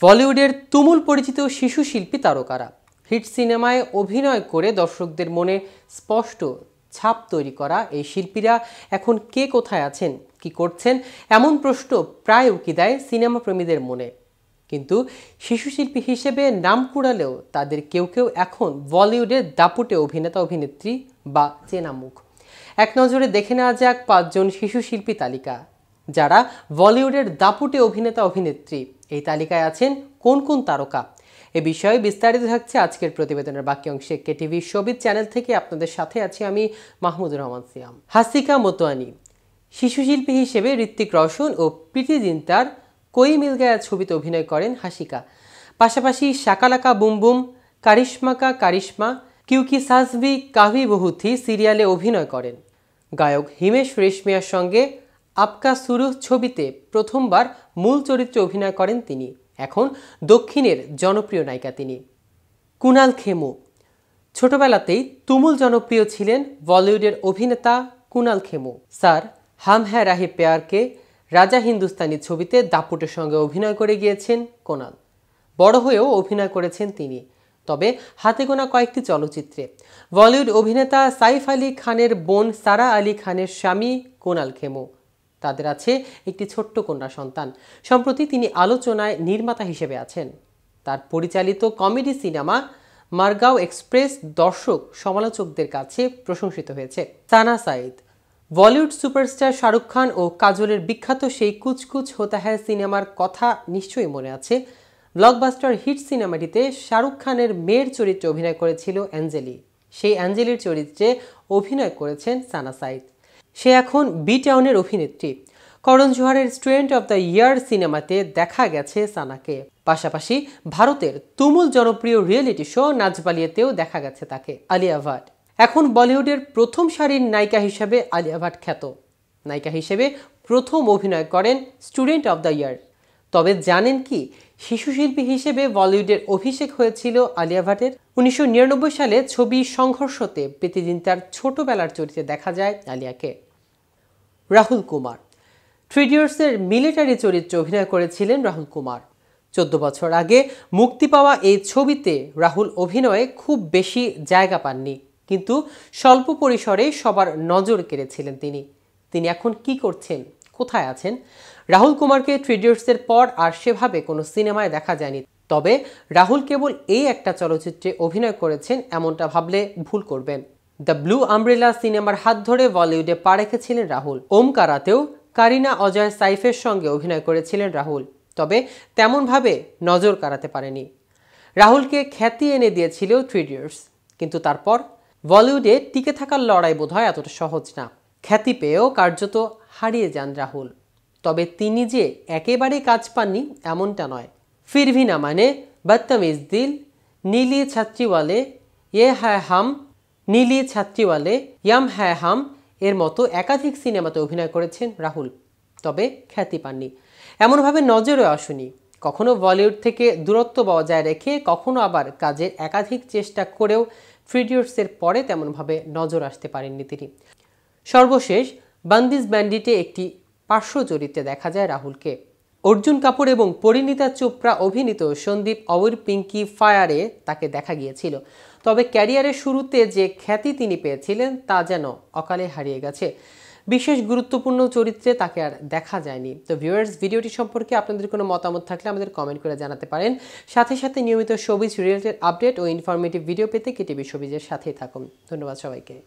বলিউডের তুমুল পরিচিত শিশু শিল্পী তারকারা হিট সিনেমায় অভিনয় করে দর্শকদের মনে স্পষ্ট ছাপ তৈরি করা এই শিল্পীরা এখন কে কোথায় আছেন, কি করছেন, এমন প্রশ্ন প্রায় উকি দেয় সিনেমা প্রেমীদের মনে। কিন্তু শিশু শিল্পী হিসেবে নাম কুড়ালেও তাদের কেউ কেউ এখন বলিউডের দাপুটে অভিনেতা অভিনেত্রী বা চেনা মুখ। এক নজরে দেখে নেওয়া যাক 5 জন শিশু শিল্পী তালিকা, যারা বলিউডের দাপুটে অভিনেতা অভিনেত্রী। এই তালিকায় আছেন কোন কোন তারকা, এ বিষয়ে বিস্তারিত থাকছে আজকের প্রতিবেদনের বাকি অংশে। কেটিভি শোবিজ চ্যানেল থেকে আপনাদের সাথে আছি আমি মাহমুদুর রহমান সিয়াম। হাসিকা মোতোয়ানি শিশু শিল্পী হিসেবে ঋত্বিক রোশন ও প্রীতি জিন্টার কোই মিল গায়া ছবিতে অভিনয় করেন হাসিকা। পাশাপাশি শাকালাকা বুম বুম, কারিশমা কা কারিশমা, কিউকি সাসভি কাভি বহুথি সিরিয়ালে অভিনয় করেন। গায়ক হিমেশ রেশমিয়ার সঙ্গে আপকা সুরুহ ছবিতে প্রথমবার মূল চরিত্রে অভিনয় করেন তিনি। এখন দক্ষিণের জনপ্রিয় নায়িকা তিনি। কুনাল খেমু ছোটবেলাতেই তুমুল জনপ্রিয় ছিলেন বলিউডের অভিনেতা কুনাল খেমু। স্যার হাম হ্যায় রাহি প্যারকে, রাজা হিন্দুস্তানি ছবিতে দাপুটের সঙ্গে অভিনয় করে গিয়েছেন কুনাল। বড় হয়েও অভিনয় করেছেন তিনি, তবে হাতে গোনা কয়েকটি চলচ্চিত্রে। বলিউড অভিনেতা সাইফ আলী খানের বোন সারা আলী খানের স্বামী কুনাল খেমু। তাদের আছে একটি ছোট্ট কন্যা সন্তান। সম্প্রতি তিনি আলোচনায় নির্মাতা হিসেবে আছেন। তার পরিচালিত কমেডি সিনেমা মারগাঁও এক্সপ্রেস দর্শক সমালোচকদের কাছে প্রশংসিত হয়েছে। সানা সাইদ বলিউড সুপারস্টার শাহরুখ খান ও কাজলের বিখ্যাত সেই কুছ কুছ হোতা হ্যায় সিনেমার কথা নিশ্চয়ই মনে আছে। ব্লকবাস্টার হিট সিনেমাটিতে শাহরুখ খানের মেয়ের চরিত্রে অভিনয় করেছিল অ্যাঞ্জেলি। সেই অ্যাঞ্জেলির চরিত্রে অভিনয় করেছেন সানা সাইদ। সে এখন বি টাউনের অভিনেত্রী। করণ জোহরের স্টুডেন্ট অব দ্য ইয়ার সিনেমাতে দেখা গেছে সানাকে। পাশাপাশি ভারতের তুমুল জনপ্রিয় রিয়েলিটি শো নাচবালিয়েতেও দেখা গেছে তাকে। আলিয়া ভাট এখন বলিউডের প্রথম সারির নায়িকা হিসেবে আলিয়া ভাট খ্যাত। নায়িকা হিসেবে প্রথম অভিনয় করেন স্টুডেন্ট অব দ্য ইয়ার। তবে জানেন কি, শিশু শিল্পী হিসেবে বলিউডের অভিষেক হয়েছিল আলিয়া ভাটের 1999 সালে ছবি সংঘর্ষতে প্রীতি জিন্টার ছোটবেলার চরিত্রে দেখা যায় আলিয়াকে। রাহুল কুমার 3 ইডিয়টসের মিলিটারি চরিত্রে অভিনয় করেছিলেন রাহুল কুমার। 14 বছর আগে মুক্তি পাওয়া এই ছবিতে রাহুল অভিনয়ে খুব বেশি জায়গা পাননি, কিন্তু স্বল্প পরিসরে সবার নজর কেড়েছিলেন তিনি এখন কি করছেন, কোথায় আছেন? রাহুল কুমারকে 3 ইডিয়টসের পর আর সেভাবে কোনো সিনেমায় দেখা যায়নি। তবে রাহুল কেবল এই একটা চলচ্চিত্রে অভিনয় করেছেন এমনটা ভাবলে ভুল করবেন। দ্য ব্লু আমব্রেলা সিনেমার হাত ধরে বলিউডে পা রেখেছিলেন রাহুল। ওমকারাতেও কারিনা অজয় সাইফের সঙ্গে অভিনয় করেছিলেন রাহুল, তবে তেমনভাবে নজর কাড়াতে পারেনি। রাহুলকে খ্যাতি এনে দিয়েছিল 3 ইডিয়টস, কিন্তু তারপর বলিউডে টিকে থাকার লড়াই বোধহয় এতটা সহজ না। খ্যাতি পেয়েও কার্যত হারিয়ে যান রাহুল। তবে তিনি যে একেবারেই কাজ পাননি এমনটা নয়। ফির ভি না মানে, বদতমিজ দিল, নীলি ছাত্রীওয়ালে, ইয়ে হ্যায় হাম, নীলি ছাত্রীওয়ালে, ইয়াম হ্যায় হাম এর মতো একাধিক সিনেমাতে অভিনয় করেছেন রাহুল, তবে খ্যাতি পাননি। এমনভাবে নজরে আসেনি। কখনো বলিউড থেকে দূরত্ব বজায় রেখে, কখনো আবার কাজের একাধিক চেষ্টা করেও 3 ইডিয়টসের পরে তেমনভাবে নজর আসতে পারেননি তিনি। সর্বশেষ বান্দিশ ব্যান্ডিটে একটি পার্শ্ব চরিত্রে দেখা যায় রাহুলকে। অর্জুন কাপুর এবং পরিণীতা চোপড়া অভিনীত সন্দীপ অউর পিঙ্কি ফায়ারে তাকে দেখা গিয়েছিল। তবে ক্যারিয়ারের শুরুতে যে খ্যাতি তিনি পেয়েছিলেন তা যেন অকালে হারিয়ে গেছে। বিশেষ গুরুত্বপূর্ণ চরিত্রে তাকে আর দেখা যায়নি। তো ভিউয়ার্স, ভিডিওটি সম্পর্কে আপনাদের কোনো মতামত থাকলে আমাদের কমেন্ট করে জানাতে পারেন। সাথে সাথে নিয়মিত শোবিজ রিলেটেড আপডেট ও ইনফরমেটিভ ভিডিও পেতে কেটিভি শোবিজের সাথেই থাকুন। ধন্যবাদ সবাইকে।